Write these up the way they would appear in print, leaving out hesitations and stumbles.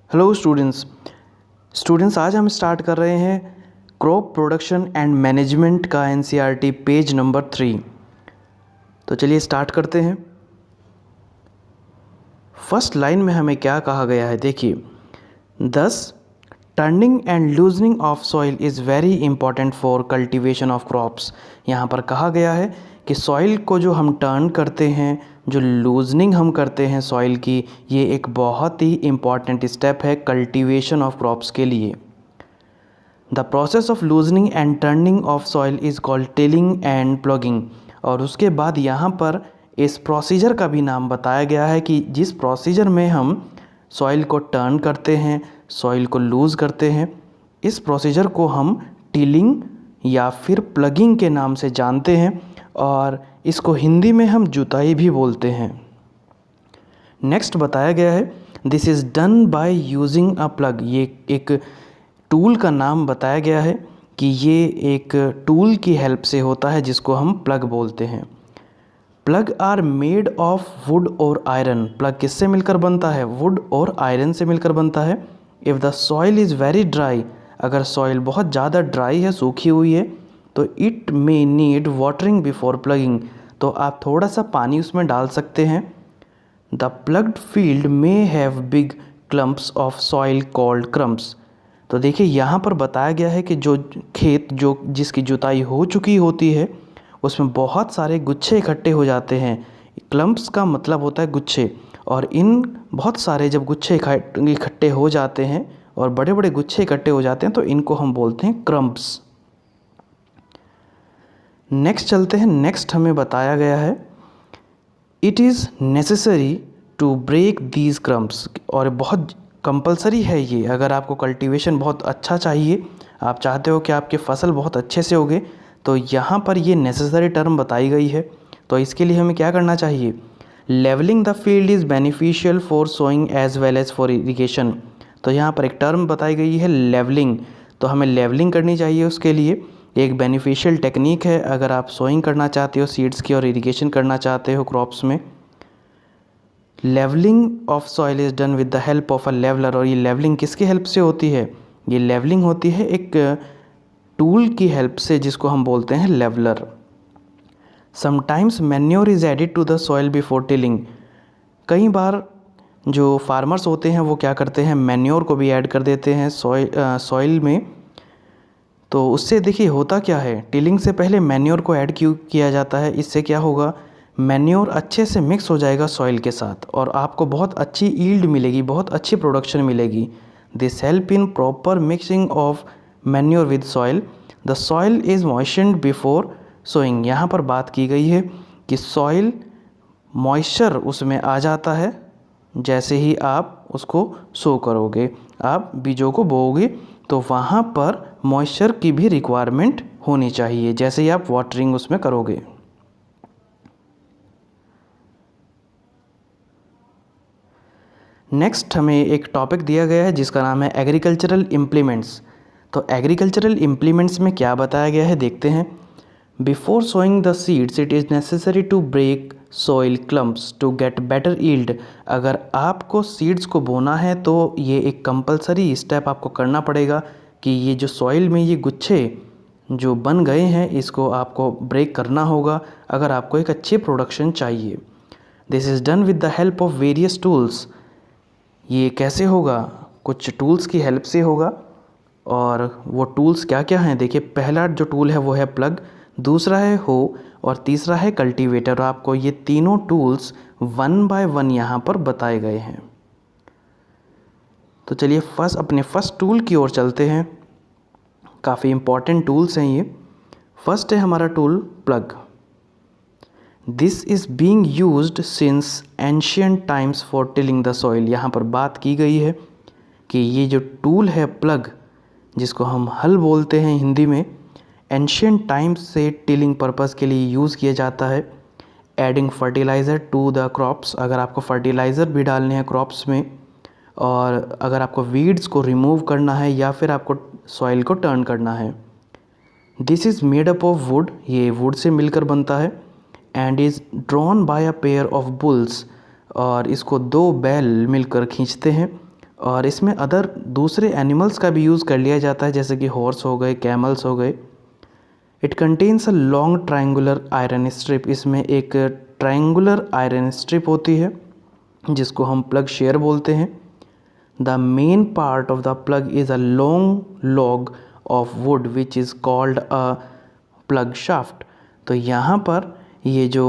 Hello students आज हम start कर रहे हैं क्रॉप प्रोडक्शन एंड मैनेजमेंट का एनसीईआरटी पेज नंबर 3। तो चलिए स्टार्ट करते हैं। फर्स्ट लाइन में हमें क्या कहा गया है, देखिए, दस turning and loosening of soil is very important for cultivation of crops. यहाँ पर कहा गया है कि सॉइल को जो हम टर्न करते हैं, जो लूजनिंग हम करते हैं सॉइल की, ये एक बहुत ही इम्पॉर्टेंट स्टेप है कल्टीवेशन ऑफ क्रॉप्स के लिए। The process of loosening and turning of soil is called tilling and plugging. और उसके बाद यहाँ पर इस प्रोसीजर का भी नाम बताया गया है कि जिस प्रोसीजर में हम सॉइल को टर्न करते हैं, सॉइल को लूज़ करते हैं, इस प्रोसीजर को हम टिलिंग या फिर प्लगिंग के नाम से जानते हैं और इसको हिंदी में हम जुताई भी बोलते हैं। नेक्स्ट बताया गया है this is done by using a plug. ये एक टूल का नाम बताया गया है कि ये एक टूल की हेल्प से होता है जिसको हम प्लग बोलते हैं। Plough are made of wood और आयरन। प्लग किससे मिलकर बनता है? वुड और आयरन से मिलकर बनता है। If the soil is very dry, अगर सॉइल बहुत ज़्यादा ड्राई है, सूखी हुई है, तो it may need watering before ploughing, तो आप थोड़ा सा पानी उसमें डाल सकते हैं। The ploughed field may have big clumps of soil called crumbs. तो देखिए यहाँ पर बताया गया है कि जो खेत जो जिसकी जुताई हो चुकी होती है उसमें बहुत सारे गुच्छे इकट्ठे हो जाते हैं। क्लम्प्स का मतलब होता है गुच्छे, और इन बहुत सारे जब गुच्छे इकट्ठे हो जाते हैं और बड़े बड़े गुच्छे इकट्ठे हो जाते हैं तो इनको हम बोलते हैं क्रम्प्स। नेक्स्ट चलते हैं। नेक्स्ट हमें बताया गया है it is necessary to break these crumbs. और बहुत कंपलसरी है ये, अगर आपको कल्टीवेशन बहुत अच्छा चाहिए, आप चाहते हो कि आपकी फसल बहुत अच्छे से उगे, तो यहाँ पर ये नेसेसरी टर्म बताई गई है। तो इसके लिए हमें क्या करना चाहिए? Levelling the field is beneficial for sowing as well as for irrigation. तो यहाँ पर एक टर्म बताई गई है लेवलिंग, तो हमें लेवलिंग करनी चाहिए। उसके लिए एक बेनिफिशियल टेक्निक है अगर आप सोइंग करना चाहते हो सीड्स की और इरिगेशन करना चाहते हो क्रॉप्स में। Levelling of soil is done with the help of a leveller. और ये लेवलिंग किसकी हेल्प से होती है? ये लेवलिंग होती है एक टूल की हेल्प से जिसको हम बोलते हैं leveller. Sometimes manure is added to the soil before tilling. कई बार जो फार्मर्स होते हैं वो क्या करते हैं, मैन्योर को भी ऐड कर देते हैं सॉइल में। तो उससे देखिए होता क्या है, टिलिंग से पहले मैन्योर को ऐड क्यों किया जाता है? इससे क्या होगा, मैन्योर अच्छे से मिक्स हो जाएगा सॉइल के साथ और आपको बहुत अच्छी ईल्ड मिलेगी, बहुत अच्छी प्रोडक्शन मिलेगी। This help in proper mixing of manure with soil. The soil is moistened before sowing. यहाँ पर बात की गई है कि सॉइल मॉइस्चर उसमें आ जाता है जैसे ही आप उसको सो करोगे, आप बीजों को बोओगे, तो वहाँ पर मॉइस्चर की भी रिक्वायरमेंट होनी चाहिए जैसे ही आप वाटरिंग उसमें करोगे। नेक्स्ट हमें एक टॉपिक दिया गया है जिसका नाम है एग्रीकल्चरल इम्प्लीमेंट्स। तो एग्रीकल्चरल इम्प्लीमेंट्स में क्या बताया गया है देखते हैं। Before sowing the seeds it is necessary to break soil clumps to get better yield. अगर आपको सीड्स को बोना है तो ये एक कंपलसरी स्टेप आपको करना पड़ेगा कि ये जो सॉइल में ये गुच्छे जो बन गए हैं इसको आपको ब्रेक करना होगा अगर आपको एक अच्छी प्रोडक्शन चाहिए। This is done with the help of various tools. ये कैसे होगा? कुछ टूल्स की हेल्प से होगा। और वो टूल्स क्या क्या हैं देखिए, पहला जो टूल है वो है प्लग, दूसरा है हो और तीसरा है कल्टीवेटर। आपको ये तीनों टूल्स वन बाय वन यहाँ पर बताए गए हैं। तो चलिए अपने फर्स्ट टूल की ओर चलते हैं। काफ़ी इम्पॉर्टेंट टूल्स हैं ये। फर्स्ट है हमारा tool plug. This is being used since ancient times for tilling the soil. यहाँ पर बात की गई है कि ये जो टूल है प्लग, जिसको हम हल बोलते हैं हिंदी में, एंशियंट टाइम्स से टिलिंग पर्पस के लिए यूज़ किया जाता है। Adding fertiliser to the crops, अगर आपको फर्टिलाइज़र भी डालने हैं क्रॉप्स में, और अगर आपको वीड्स को रिमूव करना है या फिर आपको सॉइल को टर्न करना है। This is made up of would, ये वुड से मिलकर बनता है। And is drawn by a pair of bulls, और इसको दो बैल मिलकर खींचते हैं। और इसमें अदर दूसरे एनिमल्स का भी यूज़ कर लिया जाता है, जैसे कि हॉर्स हो गए, कैमल्स हो गए। It contains a long triangular iron strip, इसमें एक ट्रायंगुलर आयरन स्ट्रिप होती है जिसको हम प्लग शेयर बोलते हैं। The main part of the plug is a long log of would which is called a plug shaft. तो यहाँ पर ये जो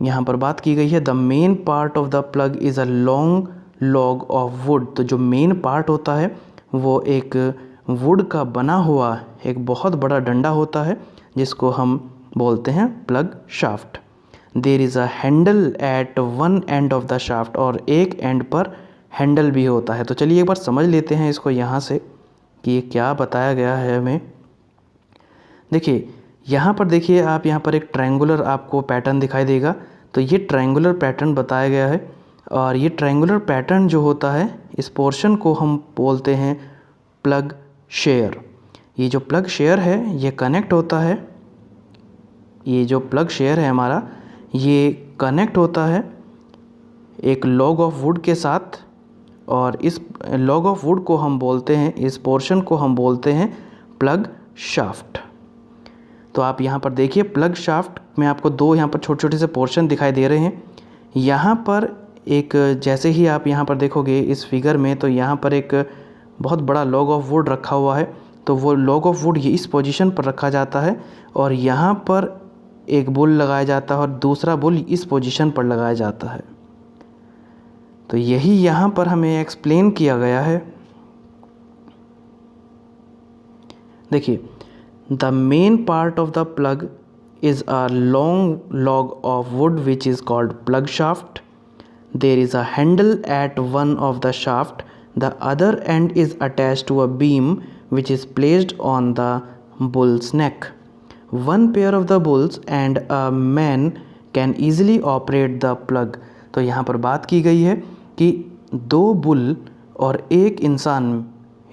यहाँ पर बात की गई है, the main part of the plug is a long log of would, तो जो मेन पार्ट होता है वो एक वुड का बना हुआ एक बहुत बड़ा डंडा होता है जिसको हम बोलते हैं plough shaft. There is a handle at one end of the shaft, और एक एंड पर हैंडल भी होता है। तो चलिए एक बार समझ लेते हैं इसको यहाँ से कि ये क्या बताया गया है हमें। देखिए यहाँ पर, देखिए आप यहाँ पर एक ट्रायंगुलर आपको पैटर्न दिखाई देगा, तो ये ट्रायंगुलर पैटर्न बताया गया है। और ये ट्रायंगुलर पैटर्न जो होता है, इस पोर्शन को हम बोलते हैं प्लग शेयर। ये जो प्लग शेयर है ये कनेक्ट होता है, ये जो प्लग शेयर है हमारा, ये कनेक्ट होता है एक लॉग ऑफ वुड के साथ, और इस लॉग ऑफ वुड को हम बोलते हैं, इस पोर्शन को हम बोलते हैं प्लग शाफ्ट। तो आप यहाँ पर देखिए प्लग शाफ्ट में आपको दो यहाँ पर छोटे छोटे से पोर्शन दिखाई दे रहे हैं। यहाँ पर एक, जैसे ही आप यहाँ पर देखोगे इस फिगर में, तो यहाँ पर एक बहुत बड़ा लॉग ऑफ वुड रखा हुआ है। तो वो लॉग ऑफ वुड ये इस पोजीशन पर रखा जाता है, और यहाँ पर एक बुल लगाया जाता है और दूसरा बुल इस पोजीशन पर लगाया जाता है। तो यही यहाँ पर हमें एक्सप्लेन किया गया है। देखिए, the main part of the plug is a long log of would which is called plug shaft. There is a handle at one of the shaft. The other end is attached to a beam which is placed on the bull's neck. One pair of the bulls and a man can easily operate the plug. तो यहाँ पर बात की गई है कि दो bull और एक इंसान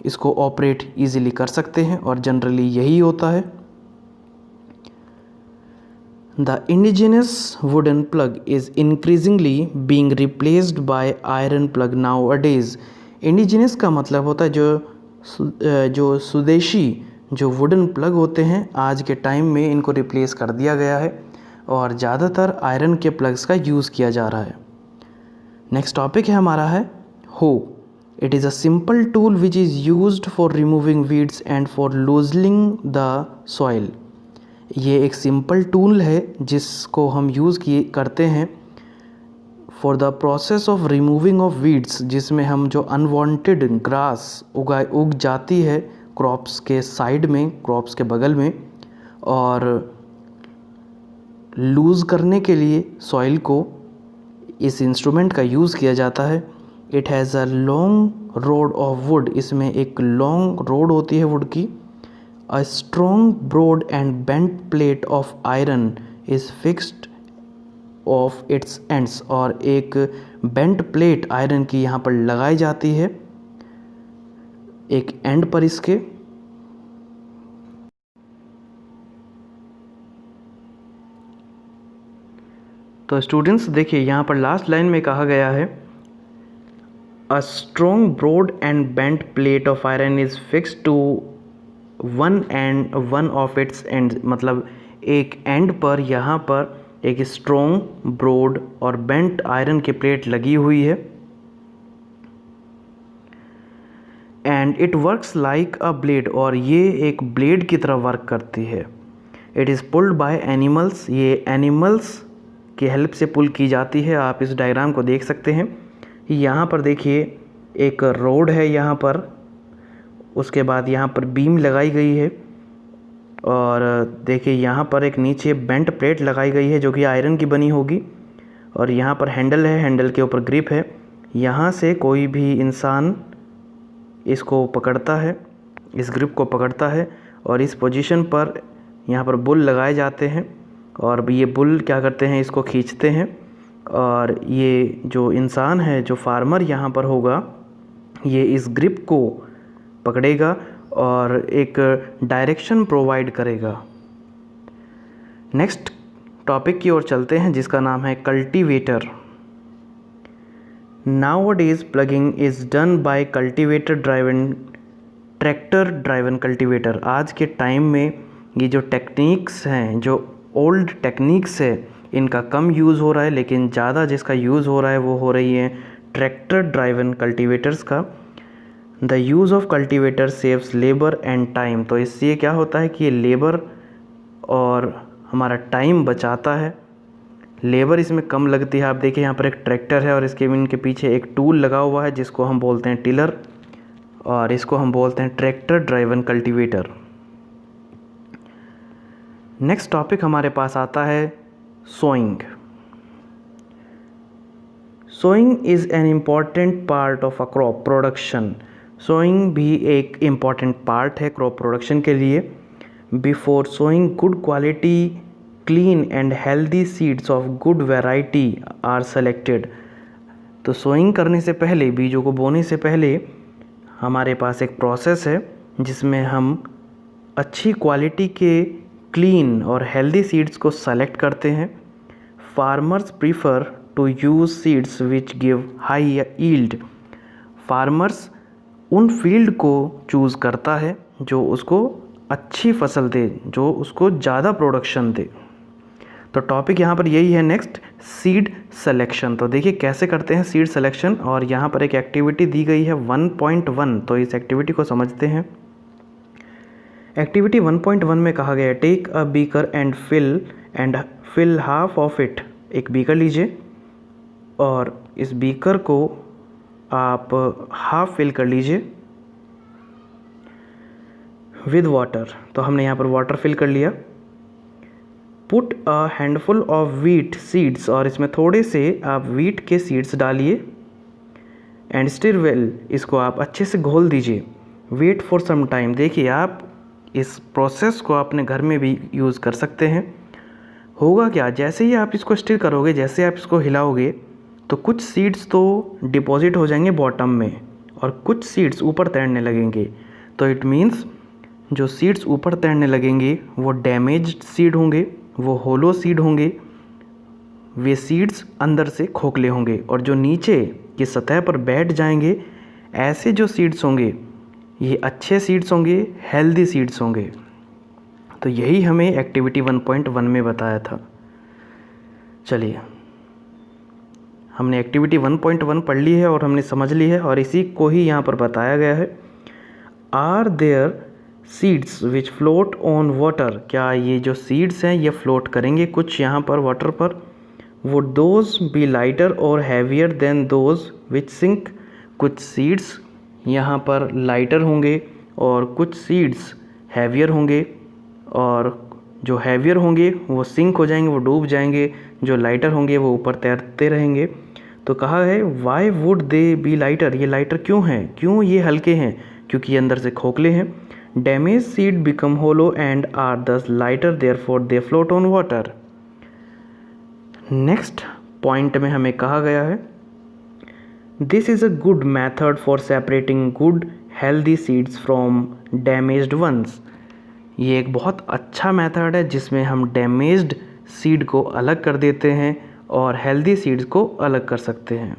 इसको ऑपरेट इजीली कर सकते हैं, और जनरली यही होता है। The indigenous wooden plug is increasingly being replaced by iron plug nowadays. Indigenous का मतलब होता है जो स्वदेशी जो वुडन प्लग होते हैं, आज के टाइम में इनको रिप्लेस कर दिया गया है और ज़्यादातर आयरन के प्लग्स का यूज़ किया जा रहा है। नेक्स्ट टॉपिक है हमारा है हो। It is a simple tool which is used for removing weeds and for loosening the soil. ये एक सिंपल टूल है जिसको हम यूज़ करते हैं for the process of removing of weeds, जिसमें हम जो अनवांटेड ग्रास उग जाती है क्रॉप्स के साइड में, क्रॉप्स के बगल में, और लूज़ करने के लिए सॉइल को इस इंस्ट्रूमेंट का यूज़ किया जाता है। It has a long road of would, इसमें एक लॉन्ग रोड होती है वुड की। A strong, broad and bent plate of iron is fixed of its ends, और एक bent plate आयरन की यहाँ पर लगाई जाती है एक एंड पर इसके। तो स्टूडेंट्स देखिए यहाँ पर लास्ट लाइन में कहा गया है A strong, broad and bent plate of iron is fixed to one of its ends, मतलब एक एंड पर यहाँ पर एक स्ट्रॉन्ग, ब्रॉड और बेंट आयरन की प्लेट लगी हुई है। And it works like a blade, और ये एक ब्लेड की तरह वर्क करती है। It is pulled by animals, ये एनिमल्स की हेल्प से पुल की जाती है। आप इस डायग्राम को देख सकते हैं। यहाँ पर देखिए एक रोड है यहाँ पर, उसके बाद यहाँ पर बीम लगाई गई है, और देखिए यहाँ पर एक नीचे बेंट प्लेट लगाई गई है जो कि आयरन की बनी होगी, और यहाँ पर हैंडल है, हैंडल के ऊपर ग्रिप है। यहाँ से कोई भी इंसान इसको पकड़ता है, इस ग्रिप को पकड़ता है, और इस पोजीशन पर यहाँ पर बुल लगाए जाते हैं, और ये बुल क्या करते हैं, इसको खींचते हैं, और ये जो इंसान है, जो फार्मर यहाँ पर होगा, ये इस ग्रिप को पकड़ेगा और एक डायरेक्शन प्रोवाइड करेगा। नेक्स्ट टॉपिक की ओर चलते हैं जिसका नाम है cultivator. Nowadays plugging is done by cultivator driven tractor driven cultivator. आज के टाइम में ये जो टेक्निक्स हैं, जो ओल्ड टेक्निक्स है, इनका कम यूज़ हो रहा है, लेकिन ज़्यादा जिसका यूज़ हो रहा है वो हो रही है ट्रैक्टर ड्राइवन कल्टीवेटर्स का। The use of cultivator saves labour and time. तो इससे क्या होता है कि ये लेबर और हमारा टाइम बचाता है। लेबर इसमें कम लगती है। आप देखिए यहाँ पर एक ट्रैक्टर है और इनके पीछे एक टूल लगा हुआ है जिसको हम बोलते हैं टिलर, और इसको हम बोलते हैं tractor driven cultivator. Next topic हमारे पास आता है sowing. Sowing is an important part of a crop production. सोइंग भी एक इम्पॉर्टेंट पार्ट है क्रॉप प्रोडक्शन के लिए। Before sowing good quality clean and healthy seeds of good variety are selected. तो सोइंग करने से पहले, बीजों को बोने से पहले हमारे पास एक प्रोसेस है जिसमें हम अच्छी क्वालिटी के क्लीन और हेल्दी सीड्स को सेलेक्ट करते हैं। Farmers prefer to use seeds which give high yield. Farmers उन फील्ड को चूज़ करता है जो उसको अच्छी फसल दे, जो उसको ज़्यादा प्रोडक्शन दे। तो टॉपिक यहाँ पर यही है नेक्स्ट, सीड सिलेक्शन। तो देखिए कैसे करते हैं सीड सिलेक्शन, और यहाँ पर एक एक्टिविटी दी गई है 1.1। तो इस एक्टिविटी को समझते हैं। एक्टिविटी 1.1 में कहा गया है take a beaker and fill half of it. एक बीकर लीजिए और इस बीकर को आप हाफ फिल कर लीजिए विद वाटर। तो हमने यहाँ पर वाटर फिल कर लिया। Put a handful of wheat seeds, और इसमें थोड़े से आप व्हीट के सीड्स डालिए। एंड स्टिर वेल, इसको आप अच्छे से घोल दीजिए। Wait for some time. देखिए आप इस प्रोसेस को अपने घर में भी यूज़ कर सकते हैं। होगा क्या, जैसे ही आप इसको स्टिर करोगे, जैसे आप इसको हिलाओगे, तो कुछ सीड्स तो डिपॉजिट हो जाएंगे बॉटम में और कुछ सीड्स ऊपर तैरने लगेंगे। तो इट मीन्स जो सीड्स ऊपर तैरने लगेंगे वो डैमेज्ड सीड होंगे, वो होलो सीड होंगे, वे सीड्स अंदर से खोखले होंगे, और जो नीचे की सतह पर बैठ जाएंगे ऐसे जो सीड्स होंगे ये अच्छे सीड्स होंगे, हेल्दी सीड्स होंगे। तो यही हमें एक्टिविटी 1.1 में बताया था। चलिए, हमने एक्टिविटी 1.1 पढ़ ली है और हमने समझ ली है, और इसी को ही यहाँ पर बताया गया है। Are there seeds which float on water. क्या ये जो सीड्स हैं ये फ्लोट करेंगे कुछ यहाँ पर वाटर पर? वुड दोज बी लाइटर और heavier than those which sink. कुछ सीड्स यहाँ पर लाइटर होंगे और कुछ सीड्स हैवियर होंगे, और जो हैवियर होंगे वो सिंक हो जाएंगे, वो डूब जाएंगे। जो लाइटर होंगे वो ऊपर तैरते रहेंगे। तो कहा है why would they B lighter. ये लाइटर क्यों हैं, क्यों ये हल्के हैं? क्योंकि ये अंदर से खोखले हैं। Damage seed become hollow and are thus lighter therefore they float on water. Next point में हमें कहा गया है this is a good method for separating good healthy seeds from damaged ones. ये एक बहुत अच्छा मेथड है जिसमें हम डैमेज्ड सीड को अलग कर देते हैं और हेल्दी सीड्स को अलग कर सकते हैं।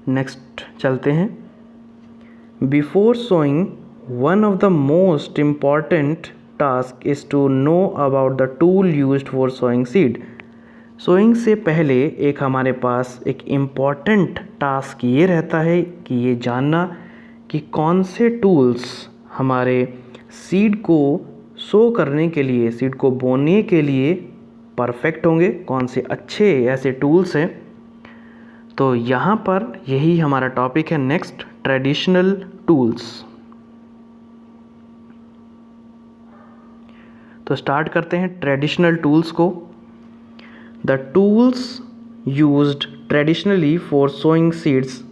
नेक्स्ट चलते हैं। Before sowing one of the most important task is to know about the tool used for sowing seed. Sowing से पहले एक हमारे पास एक इम्पॉर्टेंट टास्क ये रहता है कि ये जानना कि कौन से टूल्स हमारे सीड को सो करने के लिए, सीड को बोने के लिए परफेक्ट होंगे, कौन से अच्छे ऐसे टूल्स हैं। तो यहाँ पर यही हमारा टॉपिक है नेक्स्ट, ट्रेडिशनल टूल्स। तो स्टार्ट करते हैं ट्रेडिशनल टूल्स को। The tools used traditionally for sowing seeds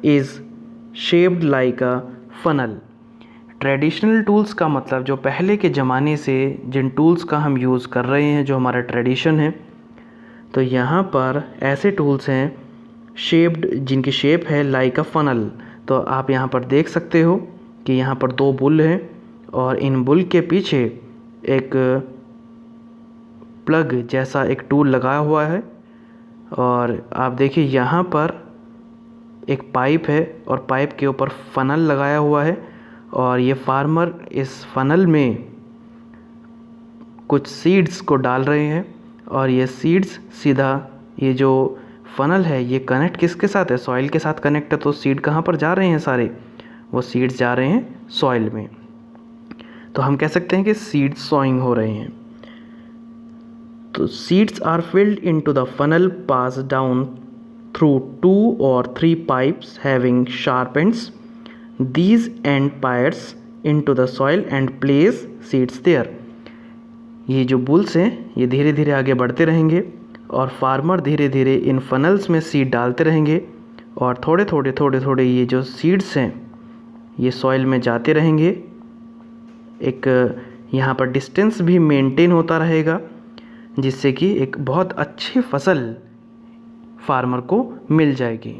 is shaped like a funnel. Traditional tools का मतलब जो पहले के ज़माने से जिन टूल्स का हम यूज़ कर रहे हैं, जो हमारा ट्रेडिशन है, तो यहाँ पर ऐसे टूल्स हैं शेप्ड, जिनकी शेप है लाइक अ फनल। तो आप यहाँ पर देख सकते हो कि यहाँ पर दो बुल हैं और इन बुल के पीछे एक प्लग जैसा एक टूल लगाया हुआ है और आप देखिए यहाँ पर एक पाइप है और पाइप के ऊपर फनल लगाया हुआ है और ये फार्मर इस फनल में कुछ सीड्स को डाल रहे हैं और ये सीड्स सीधा ये जो फनल है ये कनेक्ट किसके साथ है, सॉइल के साथ कनेक्ट है। तो सीड कहाँ पर जा रहे हैं, सारे वो सीड्स जा रहे हैं सॉइल में। तो हम कह सकते हैं कि सीड सॉइंग हो रहे हैं। तो seeds are filled into the funnel, pass down through 2 or 3 pipes having sharp ends. These end pierce into the soil and place seeds there. ये जो बुल्स हैं ये धीरे धीरे आगे बढ़ते रहेंगे और फार्मर धीरे धीरे इन फनल्स में सीड डालते रहेंगे और थोड़े थोड़े ये जो सीड्स हैं ये सॉइल में जाते रहेंगे। एक यहाँ पर डिस्टेंस भी मेंटेन होता रहेगा जिससे कि एक बहुत अच्छी फसल फार्मर को मिल जाएगी।